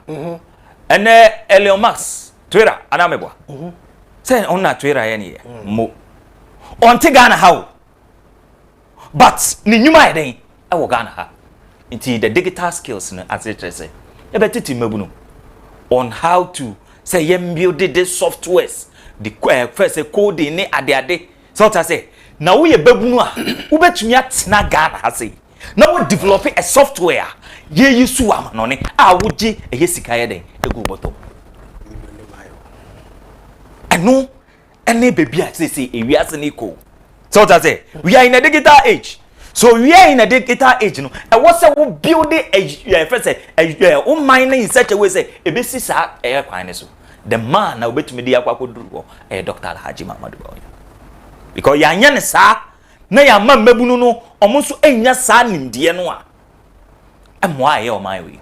and Elon Musk Twitter anamebwa say on na Twitter ye mo on te Ghana how but ni nyuma eden e wo Ghana ha nti the digital skills no as it say e betiti mabuno on how to say yem build the softwares the first coding ni ade so ta say na wo ye babunu a wo betumi atena Ghana ha say na wo develop a software ye yisu am no ne a wo gi e sika ye den egu boto eno ene baby a say ewi ase ne ko so ta say we are in a digital age. So we are in a digital age, no. And what's a build a first say mining in such a way say a basic air finance. The man now bet me the aqua a Dr. Alhaji Mamadu. Because yan sa na ya man mebunu no almost enya sa nimdie no a. And why on my way?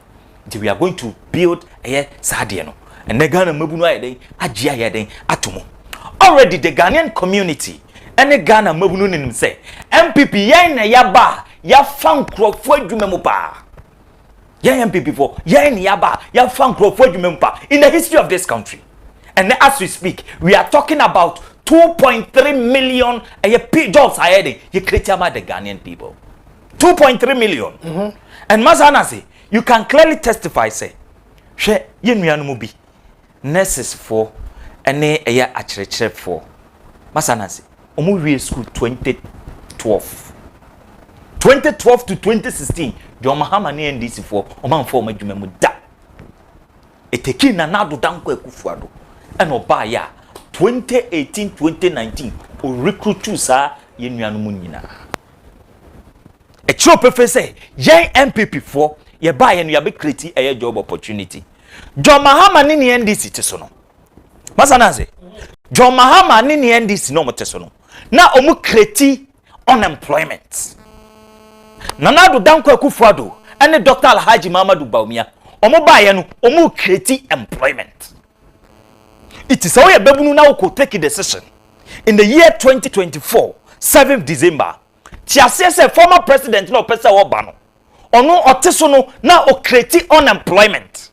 We are going to build a sadie no. And the Ghana mebunu ay ajia ya den atomo. Already the Ghanaian community ene Ghana mabunu nim say MPP yen na yaba ya fan krofo adwuma mu pa yen MPP for yen yaba ya fan krofo adwuma mu pa in the history of this country. And as we speak we are talking about 2.3 million jobs ahead you create about the Ghanaian people 2.3 million and Masana say you can clearly testify say hwe yen nuanu mu bi nurses for ene achirechire for Masana say Omu school 2012 to 2016 John Mahama ni NDC for omanfo madwuma mu da eteki na nado danko ekufuado eno ba ya 2018 2019 o recruit sa yenuanu mu nyina e chiro prefer say yen MPP for ye ba ye no ya be create a job opportunity John Mahama ni NDC teso no Masana say John Mahama ni NDC no moteso no na omu create unemployment Nanado danko ekufuado ene Dr. Alhaji Mamadu Bawumia omu baye no omu create employment. It is how you babunu na ko take a decision in the year 2024 7th December tiasese former president na opese wo ba no ono oteso no na o create unemployment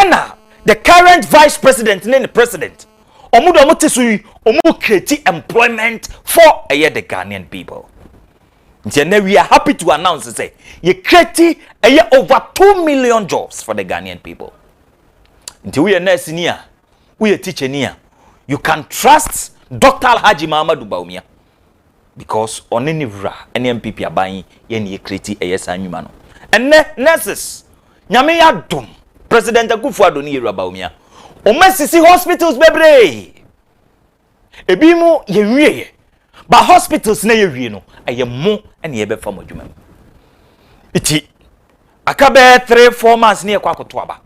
ena the current vice president and the president omudo omutesu omu create employment for the Ghanaian people. Now we are happy to announce say you create over 2 million jobs for the Ghanaian people. Until we are nurse near, we are teacher near. You can trust Dr. Alhaji Mamadu Bawumia because on any MPP are buying ye create anyumano. And nurses, nyame ya dum President Akufo-Addo ni Bawumia. Omesisi hospitals bebre ebimu yewie ba hospitals na yewie no ayemo ene ye be fam adwuma iti akabe 3-4 months ne yakwakoto aba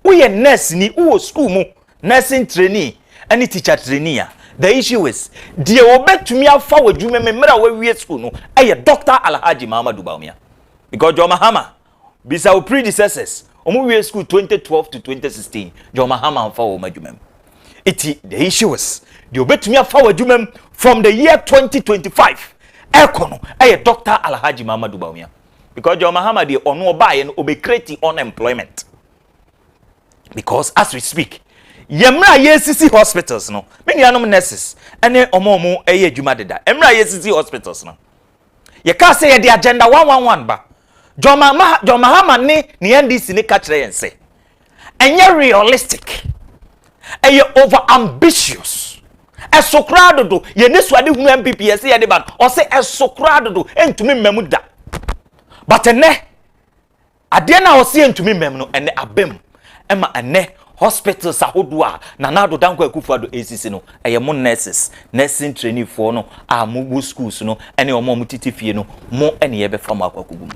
uye nurse ni uwo school mu nursing trainee and teacher trainee the issue is die obetumi afa wadwuma memra wawie school no aye Dr. Alhaji Mamadu Bawumia because John Mahama bisa o predecessors Omu school 2012 to 2016 John Mahama fa wo madwumam iti the issue is the obetumi afa wadwumam from the year 2025 ekono Dr. Alhaji Mamadu Bawumia because John Mahama dey ono obaye no obe create unemployment because as we speak yemra yesisi hospitals no many anom nurses ene omomo adwuma deda emra yesisi hospitals no ye ka say ye the agenda 111 ba John Mahama ni NDC ni kachire yense enye realistic eye over ambitious esokrado do ye ne suade hunu MPP yese ye de ban o se esokrado do entumi mmemu da but ene ade na o se entumi mmem no ene abem ema ene hospitals ahodoa na nado danko Akufo-Addo ACC no eye mo nurses nursing trainee for no a mo schools no ene omo mo titifie no mo ene ye be fam akwakugu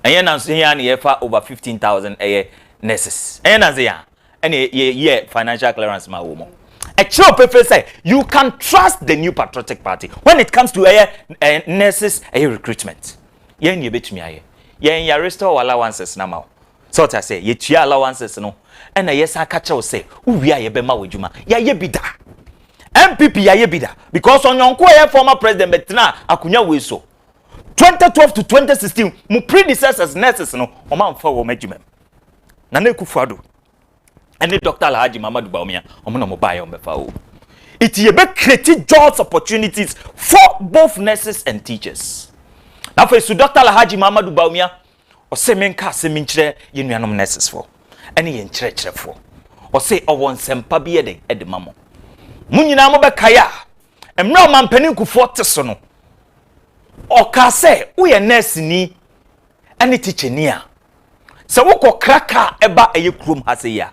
eye na so here na ye fa over 15,000 nurses eye na ze ya ene ye financial clearance ma wo mo a chiro prefer say you can trust the new patriotic party when it comes to nurses recruitment ye ni betumi aye ye restore allowances na ma so ta say ye tua allowances no ena yes aka che wo say uwia ye be ma wadwuma ya ye bida MPP ya ye bida because onyonko ye former president betina akunya we so 2012 to 2016 mu predecessors nurses no o man fa wo madwuma Nana Akufo-Addo and Dr. Alhaji Muhammadu Bawumia omo buy ombempah. It ye be create jobs opportunities for both nurses and teachers. Now for Dr. Alhaji Muhammadu Bawumia o se menka se minkyere ye nuanom nurses for ene ye nkyerɛkyerɛ for o se owo nsɛmpa bi ede mamo munyina mo be kaya emra mampanin Akufo te so no o ka se wo ye nurse ni ene teacher ni a se wo kɔ kraka eba eye krom ha se ya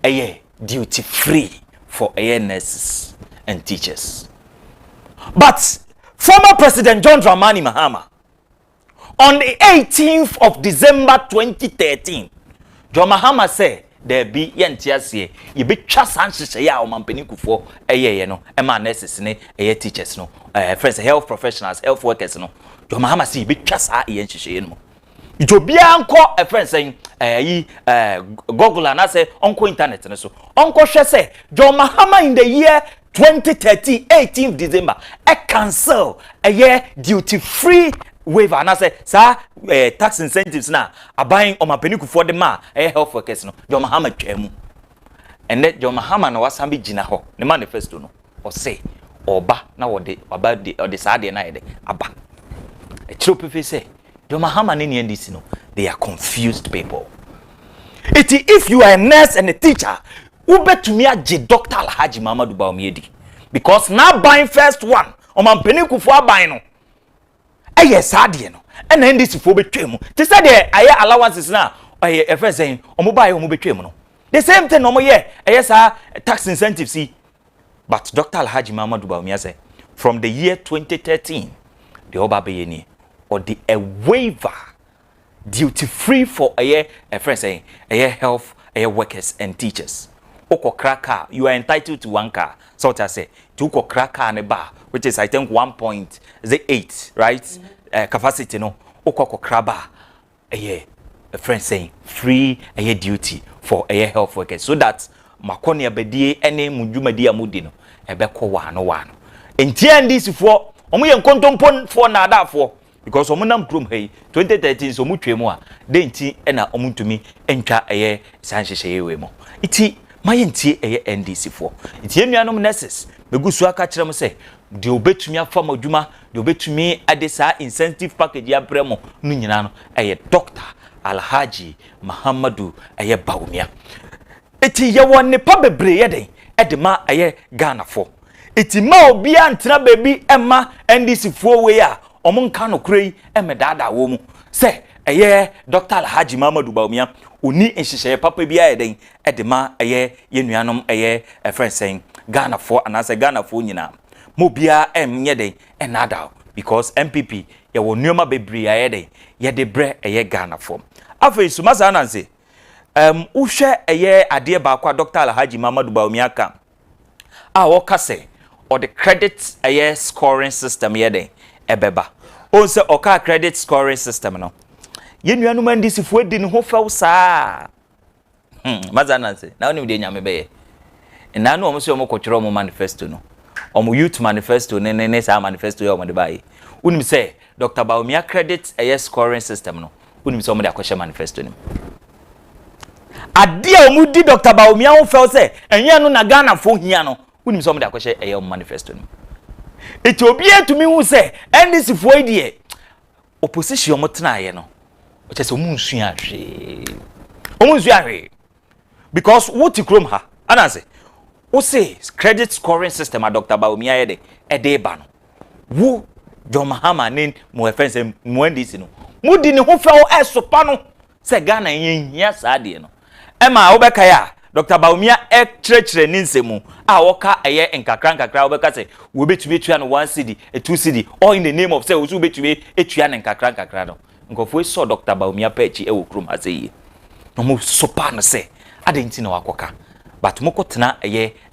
eye duty free for nurses and teachers. But former President John Dramani Mahama, on the 18th of December 2013, John Mahama said, there be yentiasie, you be trust answers ya o mampeni Akufo no, ema nurses ne, teachers no, friends, health professionals, health workers no. John Mahama say you be trust a yenhye no. Itobia anko a friend saying Google and I say onko internet and so onko hwe say John Mahama in the year 2013 18th December cancel a year duty free waiver and I say sir tax incentives na abayin o mapeni Akufo de ma health workers no John Mahama twemu and that John Mahama na wasambi gina ho ne manifesto no o say oba na wode oba de ode saade na yede aba e chiropefe say John Mahama and NDC no, they are confused people. If you are a nurse and a teacher, you bet to me a Dr. Alhaji Muhammadu Bawumia because now buying first one, o mampeni Akufo buying no. Yes, sadie no. And NDC for between. They said there are allowances now. A friend saying, "Omo buy omo between no." The same thing omo here. Yes, tax incentives see. But Dr. Alhaji Muhammadu Bawumia say from the year 2013, the oba be or the waiver duty free for a friend saying health workers and teachers. Oko kraka, you are entitled to one car. So I say to ko kraka and a bar, which is I think 1.8, right? Capacity no. Oko kraba a friend saying free duty for health workers so that makoni abedie ene mujumadi amudi no ebeko wano. Enti this for omo ye nkontompon for na da for because omunam krom hey 2013 so mutwemu a denti ena omuntumi entwa sanhyehyeye we mo iti mayenti NDC for iti enuanom nurses begusu aka kyerem se de obetumi afam adwuma de obetumi ade saa incentive package ya bremo no nyina no Dr. Alhaji Muhammadu Bawumia iti ye wonne pa bebre ye den edema Ghana for iti ma obi antena baby emma NDC for we a omonka no krei emedada wo mu se Dr. Alhaji Muhammadu Bawumia oni enhyehyeye papa bia eden edema yenuanom friend saying Ghana for anase Ghana for nyina mo bia emye den enada because NPP ye wo nuoma bebre ayeden ye de bre Ghana for afei sumasa nanse uhwe ade ba kwa Dr. Alhaji Muhammadu Bawumia ka woka se or the credit scoring system yeden ebeba onse oka credit scoring system no yenuanom NDC fo di ne ho faw saa mazananse na onim de nyame beye na no omo se omo kwotwero omo manifesto no omo youth manifesto ne saa manifesto ya omo de baye unim se Dr. Bawumia credit scoring system no unim se omo de akwhye manifesto nim ade a omo di Dr. Bawumia ho faw se enye no na Ghana fo hia no unim se omo de akwhye omo manifesto nim Ethiopia to me who say NDC for die opposition motena ye no o chese omunsuya hwe because what krom ha anase o say credit scoring system a Dr. Bawumia ye de ba no wo John Mahama nen mo offense mo NDC no mo di ne ho fa o esopa no se Ghana yen hia saade no ema wo beka ya Dr. Bawumia kyerɛkyerɛ ni nsemu a woka nkakra wobɛka sɛ wo betumi tua no 1 cedi 2 cedi all in the name of say wo so betumi etua ne nkakra no nkofo so Dr. Bawumia pachi ewo krom aseyi no mo sopa no sɛ adenti na wakoka but moko tena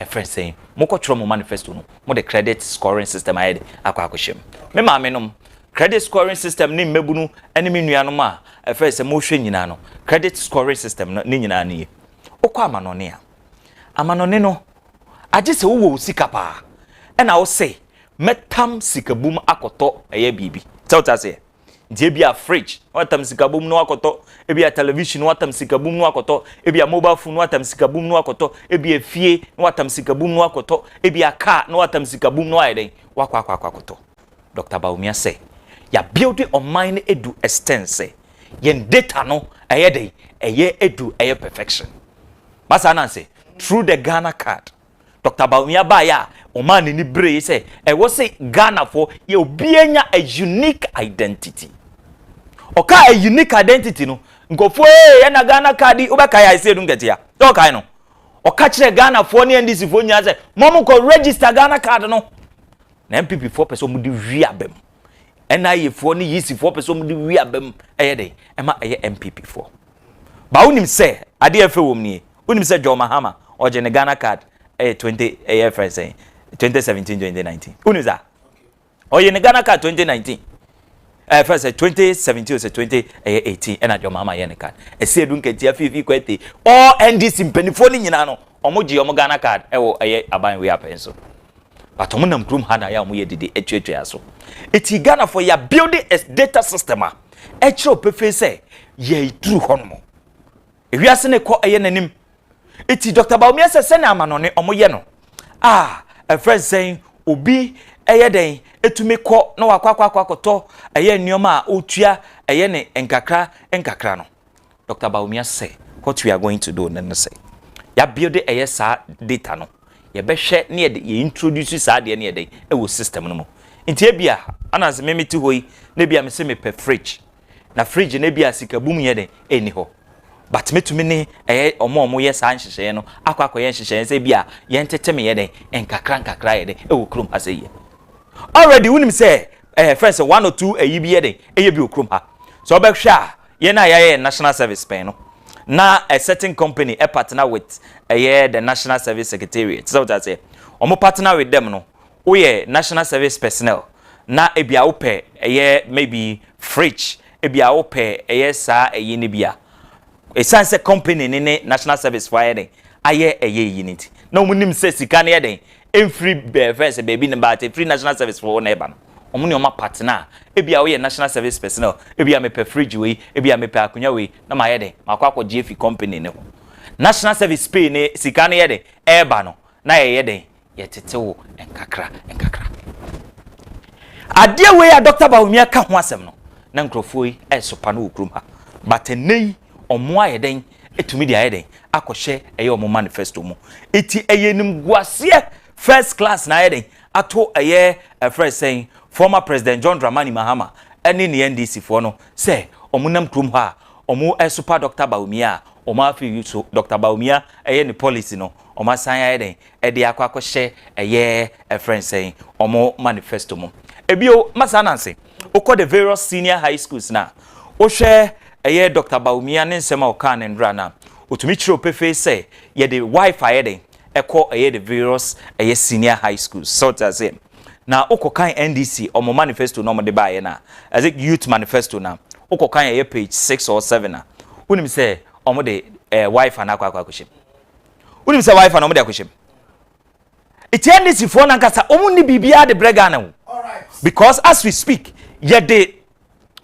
friend saying moko twro mo manifesto no mo the credit scoring system ayede akwakohyem me ma menom credit scoring system ni mmebunu ene me nuanom a friend say mo hwe nyina no credit scoring system no ni nyina ne okwa amanone no agese wo sika pa ena wo say metam sikabum akoto bibi tell us say nti ebi a fridge watam sikabum no akoto ebi a television watam sikabum no akoto ebi a mobile phone watam sikabum no akoto ebi a fie watam sikabum no akoto ebi a car no watam sikabum no ayeden wakwa akoto. Dr. Bawumia say ya build on mine edu extense yen data no ayede eye edu eye perfection. Basa na say through the Ghana card Dr. Bawumia ba ya o man ni bre say e wo say Ghana for ye obi anya a unique identity. Oka a unique identity no nkofo e na Ghana card obeka ya say dun getia do kai no oka kire Ghana for ni NDC for nya say mom ko register Ghana card no na MPP 4 person mu di wi abem NIA for ni yisi 4 person mu di wi abem eye dey ema eye MPP 4 ba unim say ade afa wom ni unim say John Mahama oje ne Ghana card 20 AFS 2017 2019 unim za oye ne Ghana card 2019 first 2017 or 2018 and John Mahama ye ne card e say dun ketia fifi kwete all NDC mpanifo ni nyina no omoji omo Ghana card ewo eye aban we apenso but omunam krum hana ya omo ye didi etwetwe aso eti Ghana for ya building a data system a etro pefe say ye true hono ewiase ne ko eye nanim eti Dr. Bawumia se na amanone omo ye no a friend saying obi eye den etumi ko na wakwakwakwakoto eye nneoma a otua eye ne enkakra no. Dr. Bawumia say what we are going to do then say ya build eye sa data no ye be hwe ne ye introduce sa de ne ye den e wo system no mo nti ebia anase memeti hoyi na bia me se me pe fridge na fridge na bia sikabum ye den eni ho but metumi ne omo ye sa nhihye no akwa ye nhihye se bia ye nteteme ye den enkakra ye den e wo krom ase ye already unim say first 1 or 2 ayi bi ye den e ye bi okrom ha so be hwe ye na ye national service pen no na a certain company a partner with the National Service Secretariat. So that's it. Omo partner with them no. We national service personnel. Na ebia ope maybe fridge. Ebia ope sa ni bia. A sense company ni national service fire den. Aye unit. Na munim say sika na den. Free first baby number free national service for neighbor. Omuni oma partner ebia we national service personnel ebia me pe fridge we ebia me pe akunya we na ma yede makwa GF company ne ho national service pay ne sika ne yede eba no na yede yetetewo enkakra ade we ya Dr. Bawumia ka ho asem no na nkrofo yi esopa no okrum ha but nei omo ayeden etumi dia yeden akohye eye omo manifesto mu eti eyenim guase first class na yeden ato eye friend saying former President John Dramani Mahama eni ni NDC for no say omunam krum ha omu super Dr. Bawumia omu afi yuso Dr. Bawumia eye ni policy no omu asan ya den e de akwa eye friend saying omu manifesto mu ebio masananse okọ the various senior high schools na o hwe eye Dr. Bawumia ne nsema o kan ndra na otumi chiro pefe say ye the wifi den ekọ eye the various eye senior high schools so that's it. Na okokan NDC omo manifesto no mo de baye na as it youth manifesto na okokan ye page 6 or 7 na unim say omo de wifi na akwa kwashim unim say wifi na omo de akwashim it NDC for na nkasa omo ni bibia de brega na all right because as we speak ye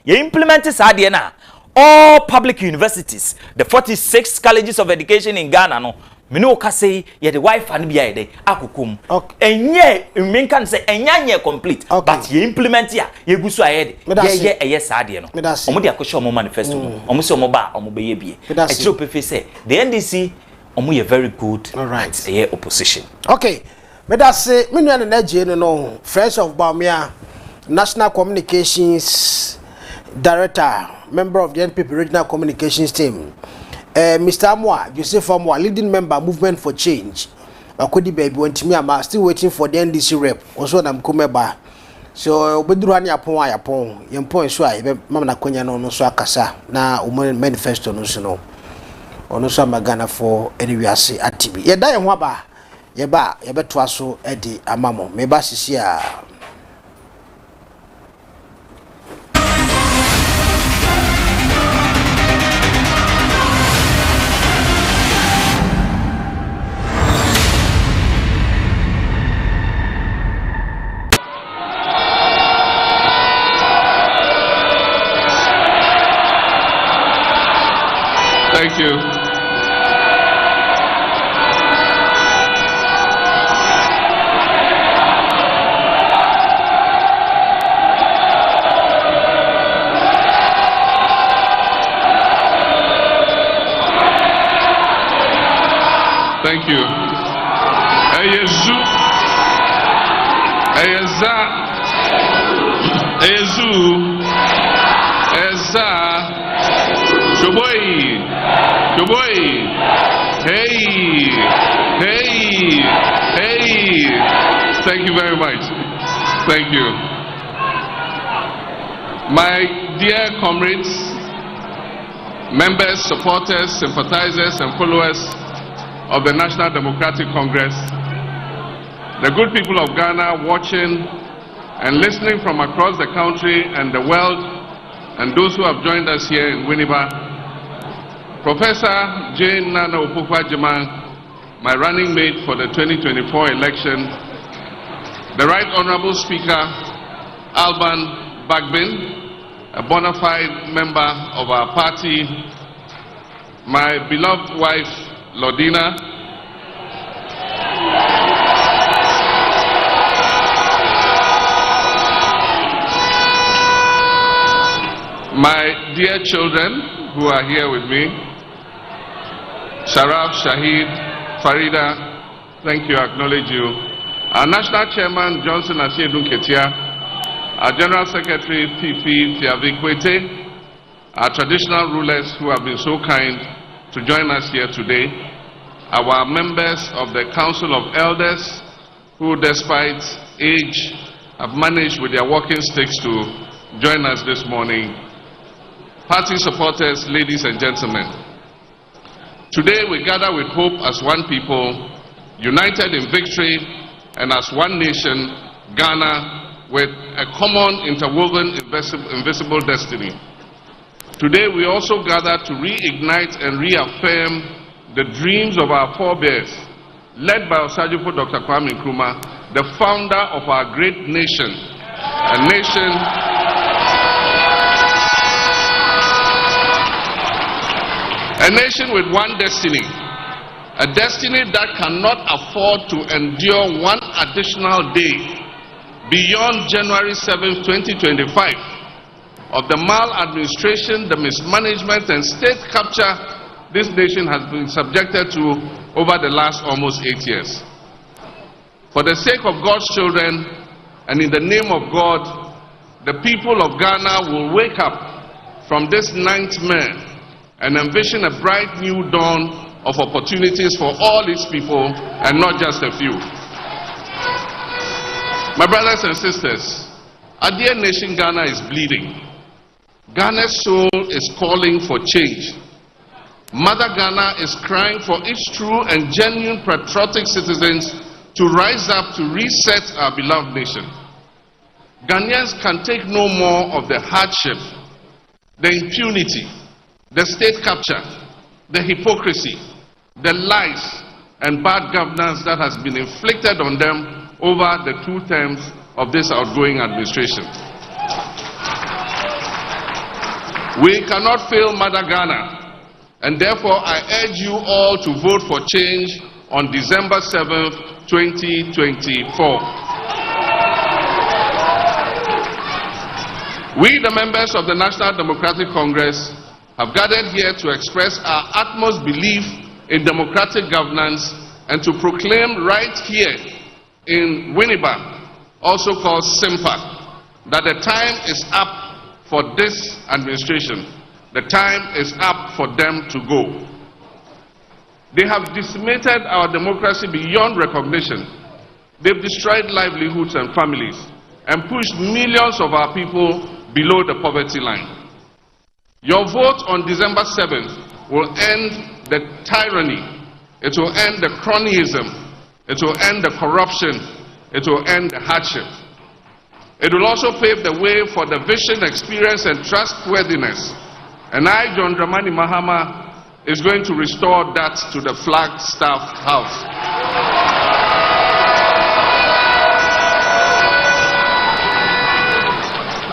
implement this idea na all public universities the 46 colleges of education in Ghana no mino ka say ye the wife and bia ye akokom enye menkan say enya complete but ye implement ya ye gusu ayede ye eye saade no omo de akosho omo manifesto omo se omo ba omo be ye bie e tro pefe say the NDC omo ye very good right ye opposition okay me da say me nu na je no Friends of Bawumia National Communications Director member of the NPP Regional Communications Team Mr. Amwa, Joseph Amwa, leading member Movement for Change. Akodi baby want me am still waiting for the NDC rep. Also na mkomeba. So obeduru ani yapon yempon so a mama na konya no so akasa na manifesto no so no. Ono so magana for anywhere atibi. Ye da ye ho aba. Ye ba ye beto aso edi amamo. Me ba sisi a Thank you. Eyezu. Eyeza. Eyezu. Eza. Shoboi. Shoboi. Hey. Hey. Hey. Thank you very much. Thank you. My dear comrades, members, supporters, sympathizers, and followers of the National Democratic Congress, the good people of Ghana watching and listening from across the country and the world, and those who have joined us here in Winneba, Professor Jane Nana Opoku-Agyeman, my running mate for the 2024 election, the Right Honorable Speaker Alban Bagbin, a bona fide member of our party, my beloved wife Lordina, my dear children who are here with me, Sharaf, Shahid, Farida, thank you, I acknowledge you. Our National Chairman, Johnson Asiedun Ketia, our General Secretary, Fifi Tiavikwete, our traditional rulers who have been so kind to join us here today, our members of the Council of Elders who, despite age, have managed with their walking sticks to join us this morning, party supporters, ladies and gentlemen. Today we gather with hope as one people, united in victory, and as one nation, Ghana, with a common, interwoven, invisible destiny. Today we also gather to reignite and reaffirm the dreams of our forebears, led by Osajifo Dr. Kwame Nkrumah, the founder of our great nation, a nation with one destiny, a destiny that cannot afford to endure one additional day beyond January 7, 2025, of the maladministration, the mismanagement, and state capture this nation has been subjected to over the last almost 8 years. For the sake of God's children and in the name of God, the people of Ghana will wake up from this nightmare and envision a bright new dawn of opportunities for all its people and not just a few. My brothers and sisters, our dear nation Ghana is bleeding. Ghana's soul is calling for change. Mother Ghana is crying for its true and genuine patriotic citizens to rise up to reset our beloved nation. Ghanaians can take no more of the hardship, the impunity, the state capture, the hypocrisy, the lies and bad governance that has been inflicted on them over the 2 terms of this outgoing administration. We cannot fail Mother Ghana, and therefore I urge you all to vote for change on December 7th, 2024. We, the members of the National Democratic Congress, have gathered here to express our utmost belief in democratic governance and to proclaim right here in Winneba, also called SIMPA, that the time is up for this administration. The time is up for them to go. They have decimated our democracy beyond recognition. They've destroyed livelihoods and families and pushed millions of our people below the poverty line. Your vote on December 7th will end the tyranny. It will end the cronyism. It will end the corruption. It will end the hardship. It will also pave the way for the vision, experience, and trustworthiness. And I, John Dramani Mahama, is going to restore that to the Flagstaff House.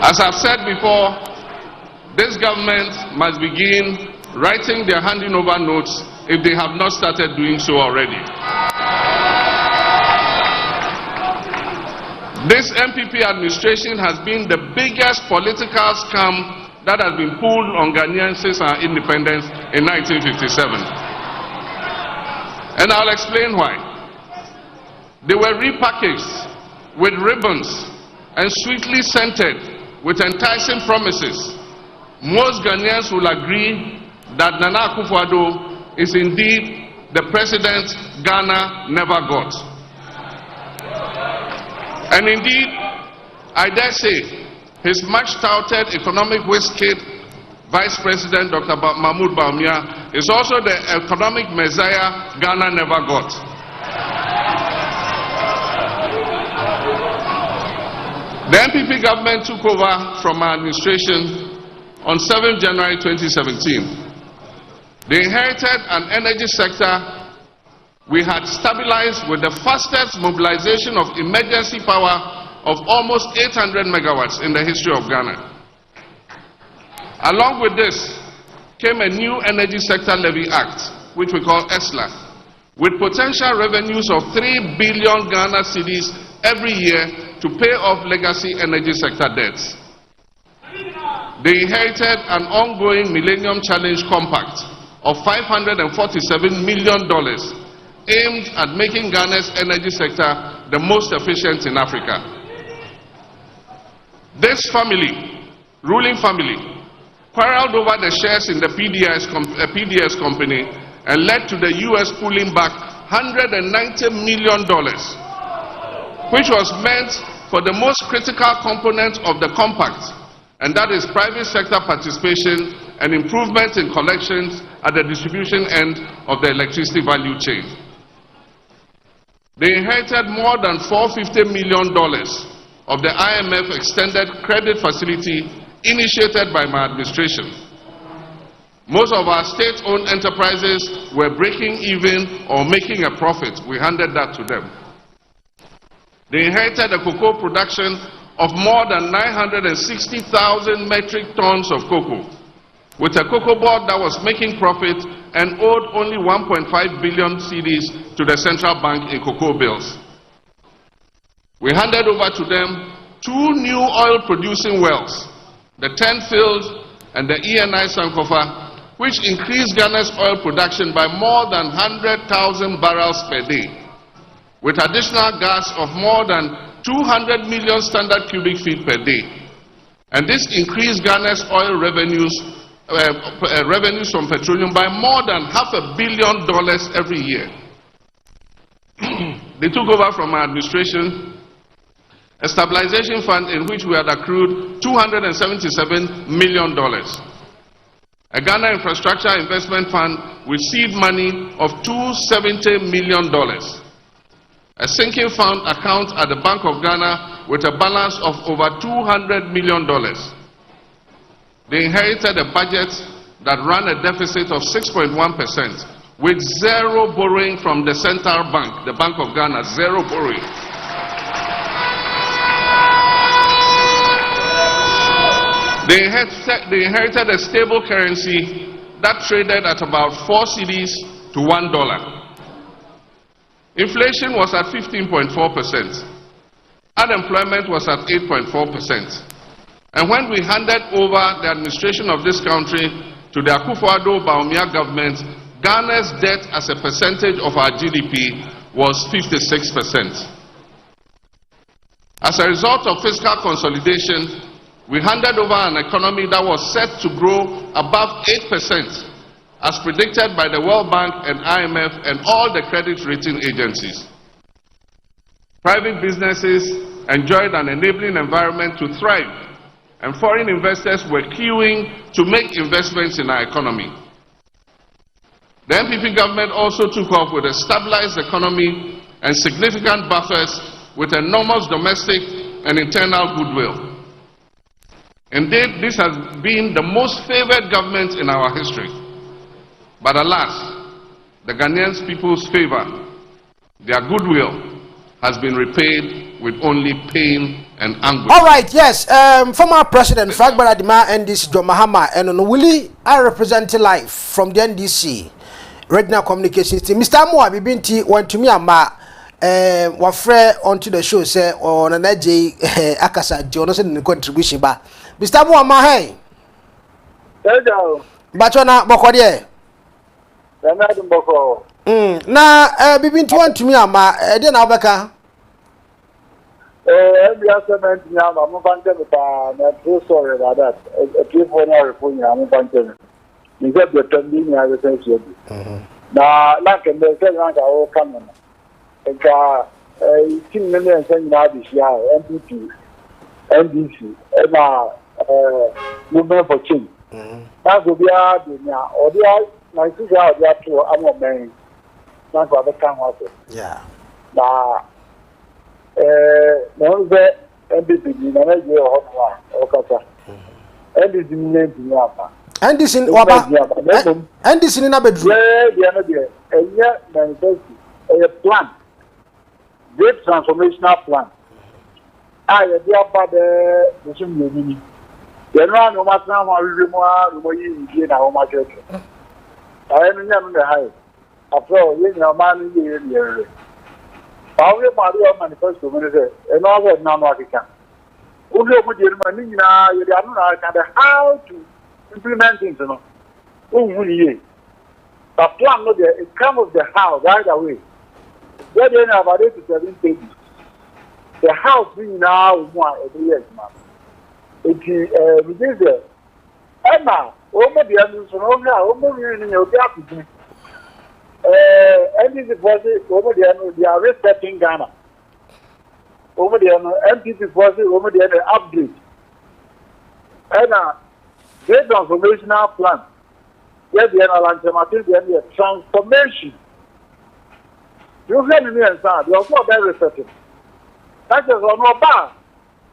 As I've said before, this government must begin writing their handing over notes if they have not started doing so already. This NPP administration has been the biggest political scam that has been pulled on Ghanaians since our independence in 1957. And I'll explain why. They were repackaged with ribbons and sweetly scented with enticing promises. Most Ghanaians will agree that Nana Akufo-Addo is indeed the president Ghana never got. And indeed, I dare say, his much-touted economic whiz-kid, Vice President Dr. Mahmoud Bawumia, is also the economic messiah Ghana never got. The NPP government took over from our administration on 7 January 2017. They inherited an energy sector we had stabilized with the fastest mobilization of emergency power of almost 800 megawatts in the history of Ghana. Along with this came a new Energy Sector Levy Act, which we call ESLA, with potential revenues of 3 billion Ghana cedis every year to pay off legacy energy sector debts. They inherited an ongoing Millennium Challenge Compact of $547 million aimed at making Ghana's energy sector the most efficient in Africa. This family, ruling family, quarreled over the shares in the PDS company and led to the US pulling back $190 million, which was meant for the most critical component of the compact, and that is private sector participation and improvement in collections at the distribution end of the electricity value chain. They inherited more than $450 million of the IMF extended credit facility initiated by my administration. Most of our state-owned enterprises were breaking even or making a profit. We handed that to them. They inherited a cocoa production of more than 960,000 metric tons of cocoa, with a cocoa board that was making profit and owed only 1.5 billion cedis to the central bank in cocoa bills. We handed over to them 2 new oil-producing wells, the 10 Field and the ENI Sankofa, which increased Ghana's oil production by more than 100,000 barrels per day, with additional gas of more than 200 million standard cubic feet per day. And this increased Ghana's oil revenues from petroleum by more than $500 million every year. They took over from our administration a stabilization fund in which we had accrued $277 million. A Ghana Infrastructure Investment Fund with seed money of $270 million. A sinking fund account at the Bank of Ghana with a balance of over $200 million. They inherited a budget that ran a deficit of 6.1% with zero borrowing from the central bank, the Bank of Ghana, zero borrowing. They inherited a stable currency that traded at about 4 cedis to $1. Inflation was at 15.4%. Unemployment was at 8.4%. And when we handed over the administration of this country to the Akufo-Addo-Bawumia government, Ghana's debt as a percentage of our GDP was 56%. As a result of fiscal consolidation, we handed over an economy that was set to grow above 8%, as predicted by the World Bank and IMF and all the credit rating agencies. Private businesses enjoyed an enabling environment to thrive, and foreign investors were queuing to make investments in our economy. The NPP government also took off with a stabilized economy and significant buffers with enormous domestic and internal goodwill. Indeed, this has been the most favored government in our history. But alas, the Ghanaian people's favor, their goodwill, has been repaid with only pain and anguish. All right, yes. Former President Frank Baradima, NDC John Mahama, and Willie are representing live from the NDC Regional Communications Team. Mr. Moa Bibinti want to me ama wafre onto the show say on an AJ Akasa Johnson contribution ba. Mr. Moa ma hey. Hello. Bachona Bokode. Na bibi nti to me ama de na obeka. NDC cement me ama mo banke me pa na so sorry about that. A people na report me am banke me. You get the trending na the sense you. Na like the say na ka o come na. Nka team me na say na bi sia NPP NDC na movement for change. Na go bia de nya odia na isi ga odia to amomen. Na go abeka ho so. Yeah. Na no be NDC ni na je ho no okata. NDC ni ni apa. NDC waba. NDC ni na bedru. Yeah, no dey. Enya manifesto a plan. Great transformational plan. Ya dey about the mission ni. You know no matter how we mo yi na ho ma church. Ayi no nya no dey high. After all, you know man ni How you manifesto minister and all that now Africa. Only put your money now, you don't know how to implement things. The plan no there, it comes of the house right away. Where they have about 8 to 7 pages. The house being now one every year, man. It is there. Emma, over the others, over in your gap. NDC forces over there, they are respecting Ghana. Over there, NDC forces over there, they upgrade. And great transformational plan. Yes, they are a transformation. You hear me and sound, you are not very respected. That is on our bar.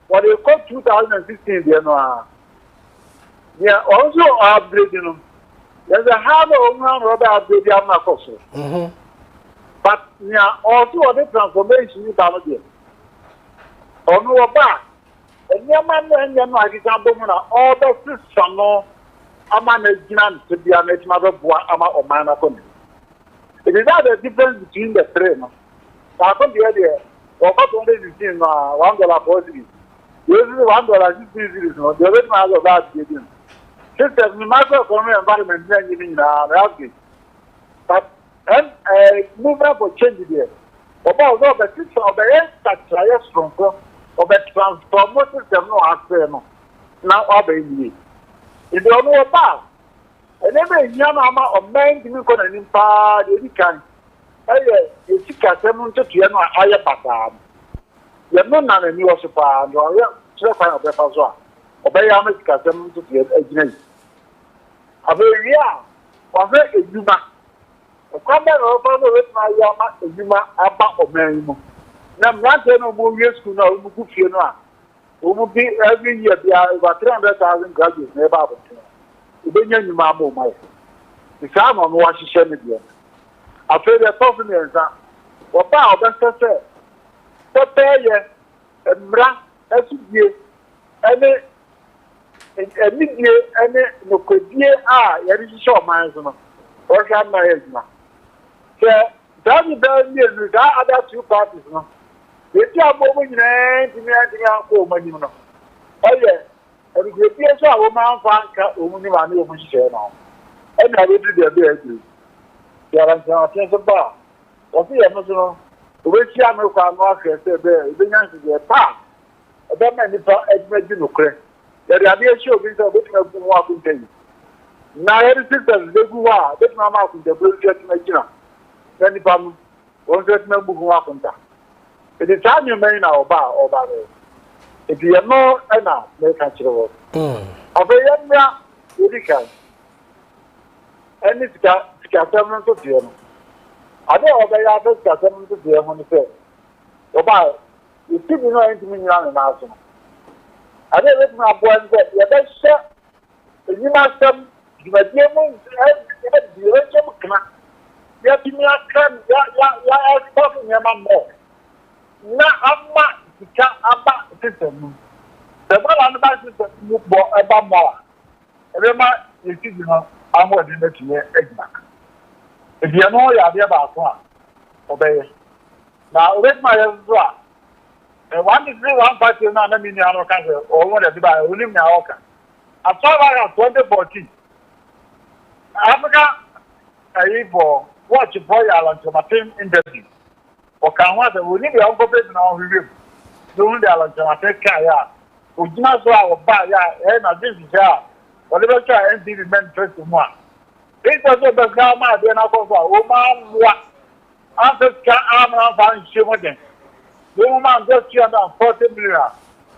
What they call 2016, they are also upgrading. There's a hard rubber upgrade I'm not also. But also other transformation is out there. On our bar. And your man and your man all the system no a management to be a mother or man. It is not the difference between the three. No? I come the idea of what only is in $1 positive. Usually $1 is no, the other man of that getting. System, the matter of environment, but movement for change there. About the system of the structure strong of the transformer system, no answer. Now, obey. If you don't know about and every young amount of men can impact any kind. You see, Catamon to Tiano, I am you have no none of you also found or kind of the obey America to the a very or very Yuma. A comment over with my Yuma about Omerimo. Now, not no more years to know who you know. Who will be every year there are over 300,000 graduates never happened. You don't know my mom. The time on Washington again. I feel the confidence that what about best say? Prepare ye and bra as you any no could be show my or can my age now. So that is the other two parties. No, if you are moving in anything out for money. Oh, yeah, and if you are a woman, only one of us share now. And I will do the very there are some bar. Or the emotional, which you are no market, the answer to the park. A very many educated. There are the issue of which have been walking things. Now, every system, they go out, that's my mouth in the bullshit in Nigeria. Then if I'm one just no move up on that. It is time you may now bar or bar. If you are more enough, make a trouble. A very young, you can. And it's got someone to deal. I don't know they are just someone to deal when you say. About you still know anything in your national. I don't let my boy get the best shot. You must come, you must be able to be a crack. You have to be a crack, you are talking your man more. Now, I'm not to count about the system. The one on the back system, you bought about more. Remember, you see, I'm more than that year, exact. If you know you are about one, obey. Now, with my answer. And one is one party, not a million country, or whatever, by William Naoka. I saw that in 2014. Africa, I for watch boy Alan to Martin interview. Or can what we need the uncle now review. Doing the Alan to Martin Kaya. We do not so buy ya, and this is ya. Whatever try NDC Manifesto one. This was the Bagama, then I go for woman what? After I'm not finding shooting. The woman just 240 million.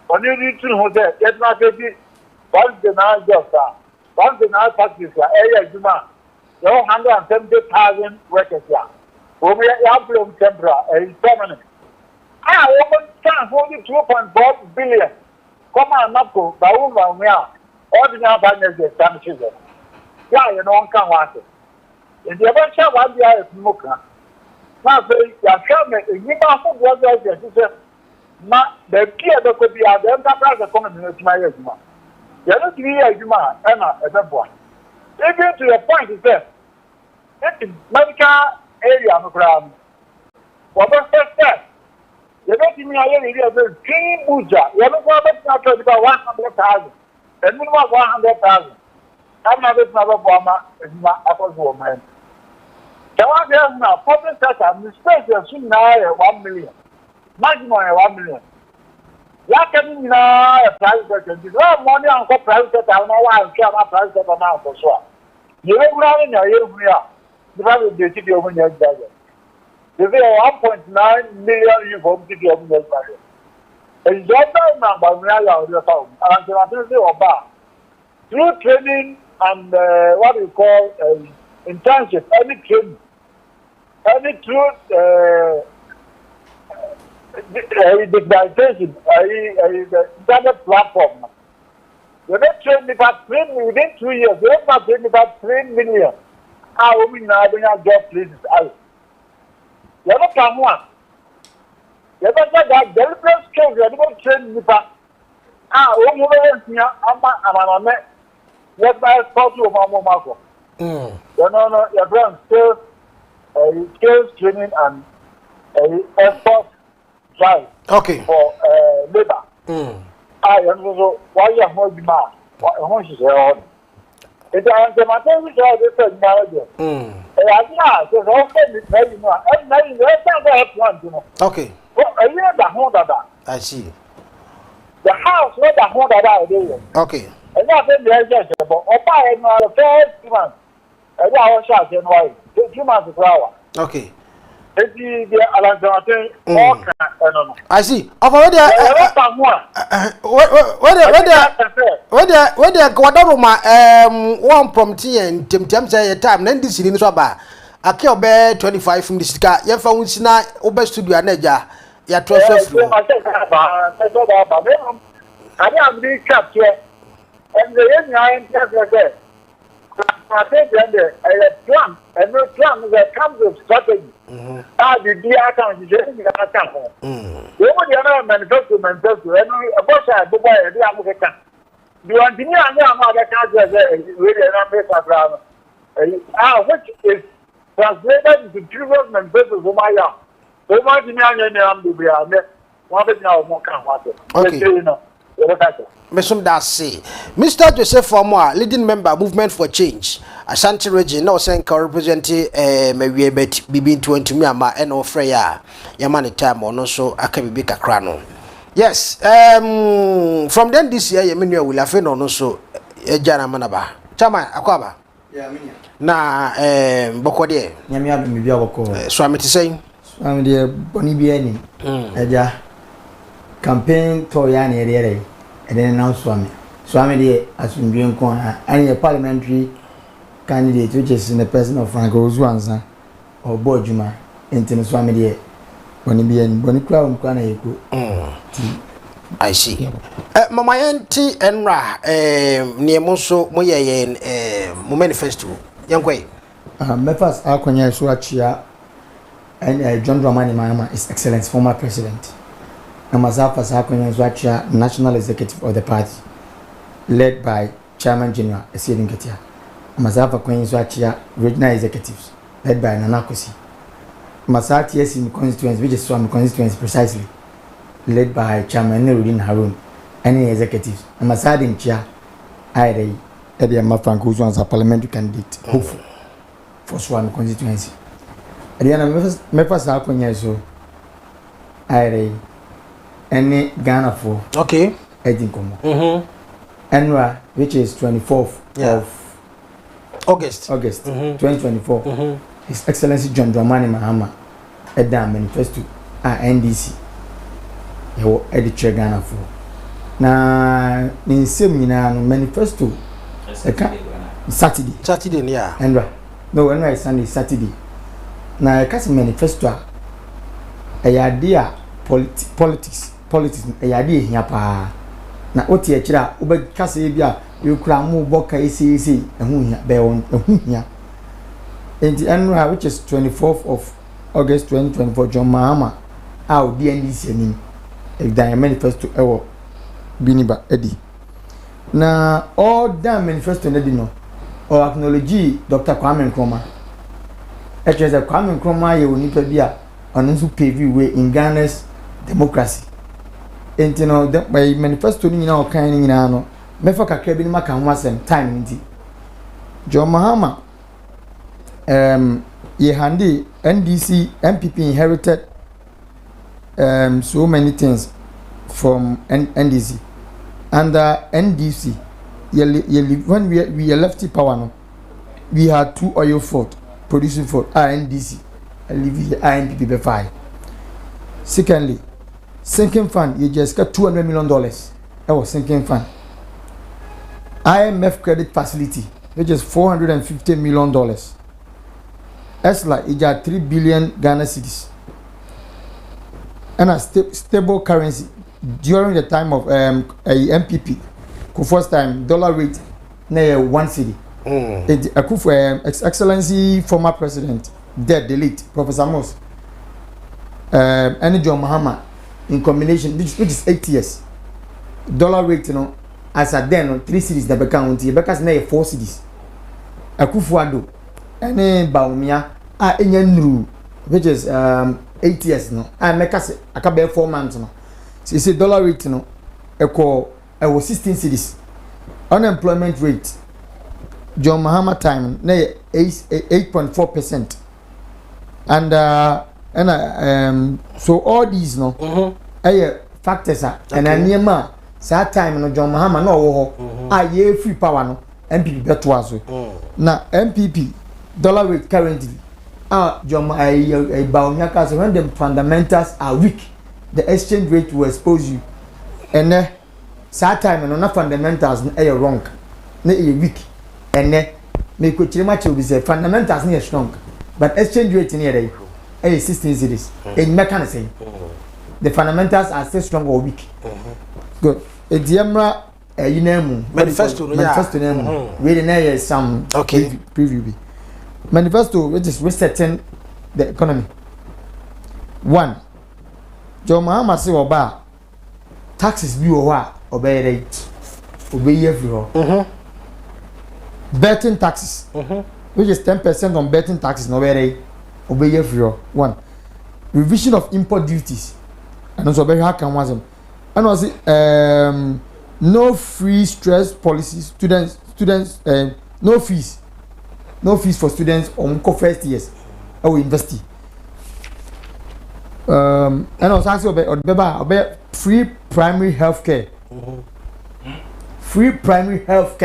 When you need to hotel, get not a bit. Once the night just once the night practice, area Juma, 170,000 workers. When we have them temporary, permanent. I open can hold 2.4 billion. Come on, Nako, Bauma, we are. Ordinary banners, the Spanish. Yeah, you know, can watch it. In the event, one year is smoker. Now, say, you can't put what they the key of the could be at the enterprise economy in my eczema. You don't see eczema, Emma, at that point. Even to the point, is that it's medical area on the ground. What was first step? You don't see me a green boozer. You don't know about 100,000. The minimum 100,000. I'm not a bomber, it's not a woman. So I have now public sector, mistakes soon now 1 million. Maximum 1 million. You can a private sector. You have money on private sector. I don't know why I'm care about private sector now for sure. You don't know in your area. You have a duty to open your budget. You say 1.9 million you home to the open your budget. It's just number of your phone. And I'm say about through training and what we call internship, any training, any through digitization, internet platform. You don't train about 3 million within 2 years. You don't train about 3 million. How we now get places out. You don't come one. You don't get that deliberate skills. You don't train about. I'm let my spot you over Marco. You know, your brand skills training and export drive for labor. I am also why you have more demand. What is your it's a matter which are different marriages. So okay, okay. Well, I hear the home that I see. The house where the home that Okay. And that's in the agent, but Opa and the first 2 months. And I was shot in why 2 months of flower. Okay. I see. Of already, whether one prompting and Tim say a time, then this in Swaba. I kill bear 25 from the sky. You found Sina Ober Studio Neja. Ya trust. I am being captured. And the young there. I think a plan, and no plan that comes with strategy. The dear account is getting the account. The other manifesto, and a boss I go by a dear American. Do you want to know other countries really a which is translated into previous manifestos of my young. So much in your to be a net. One of now more can water. Okay. Mesum Dasi, Mr. Joseph Formoa, leading member movement for change. Ashanti region, no sense representing maybe between 20 Myanmar and Freya. Yamani time or no so Akabi Crano. Yes, from then this year, Yamina will have no so Jana Manaba. Chama Aquaba. Na Bokode. Yamia Mibia Swami to say, Swami dear Bonibiani. Eja campaign Toyani. And then now Swami has been doing corner and a parliamentary candidate which is in the person of Franco Zwanza or Bojuma into Swami when he be in Bonicla I see. Mama Auntie and Ra near Moso Moya Manifesto. Young way. Memphis Alconia Suachia and John Dramani Mama is Excellence, former president. Amazafa Sakonya Zwacha, national executive of the party, led by Chairman General Esidin Ketia. Amazafa Kwen Zwacha, regional executives, led by Nanakosi. Masat yes in constituency, which is Swami constituency precisely, led by Chairman Nerudin Harun, any executives. Amasadin Chia, Ire, Eddie Mafranco as a parliamentary candidate, hopeful for Swami constituency. Adiana me pass akonya so aire any Ghana for okay edinkomo Enra which is 24th of August 2024 His Excellency John Dramani Mahama Edda Manifesto NDC yo editor Ghana for na ni nsem nyina no manifesto Saturday yeah Enra no Enra is Sunday Saturday na kasi manifesto a yade politics yade ehia pa na oti akira oba kase bia yekura mu boka esi ehu hia be won ehu hia and Enra which is 24th of August 2024 John Mahama out NDC ni the manifesto ewo biniba edi na all that manifesto na di no or acknowledge Dr. Kwame Nkrumah actually Kwame Nkrumah ye onipa bia ono nso pave way in Ghana's democracy and you know the manifesto ni nyina o kan ni nyina no mefa kakra bi ni maka ho asem time nti John Mahama ye handi NDC MPP inherited so many things from NDC under NDC when we left the power no we had 2 oil field producing for NDC leave the NPP be fine. Secondly, sinking fund you just got $200 million that was sinking fund. IMF credit facility which is $450 million. ESLA it got 3 billion Ghana cedis and a stable currency during the time of a MPP first time dollar rate near 1 cedi. It Excellency former president dead delete Professor Moss and John Mahama in combination which is 8 years dollar rate you know as a then 3 cedis that become because near 4 cedis Akufo-Addo and Baumia Enyanru which is 8 years no and make us akabe 4 months no so say dollar rate no equal 16 cedis unemployment rate John Mahama time na 8.4% and so all these no factors are and anyema that time no John Mahama no wo ho ye free power no MPP beto aso na MPP dollar rate currently John Baumia case when the fundamentals are weak the exchange rate will expose you and that time no fundamentals wrong na weak and me ko chirima che obi say fundamentals na strong but exchange rate in here 16 cedis in mechanism the fundamentals are still strong or weak good ediamra yinamu manifesto name really na some preview manifesto which is resetting the economy. 1 John Mahama say oba taxes bi wo a obey rate obey everywhere betting taxes which is 10% on betting taxes no very obey everywhere. 1 revision of import duties and also very hard can was and also no free stress policies students no fees for students on first years or university and also obey free primary health care free primary health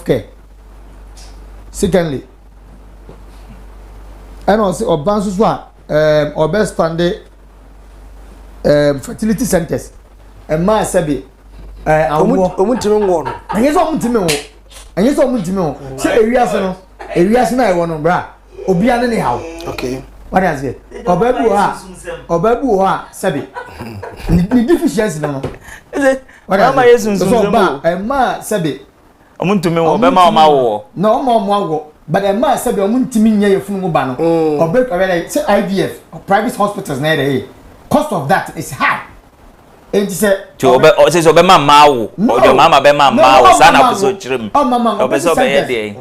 care. Secondly and also obanso so obey spande fertility centers and ma sabi omuntimi nwo no enye so omuntimi wo say ewiase na e wo no bra obi ane ne hawo okay what is it obabu ha sabi ni deficiency no mama yesu so ba ma sabi omuntumi wo be ma wo no ma wo but ma sabi omuntimi nya yefunu mu ba no obe say IVF private hospitals na dey cost of that is high and say to obe ma wo ojo mama be ma wo sana kuso chirem obe so be dey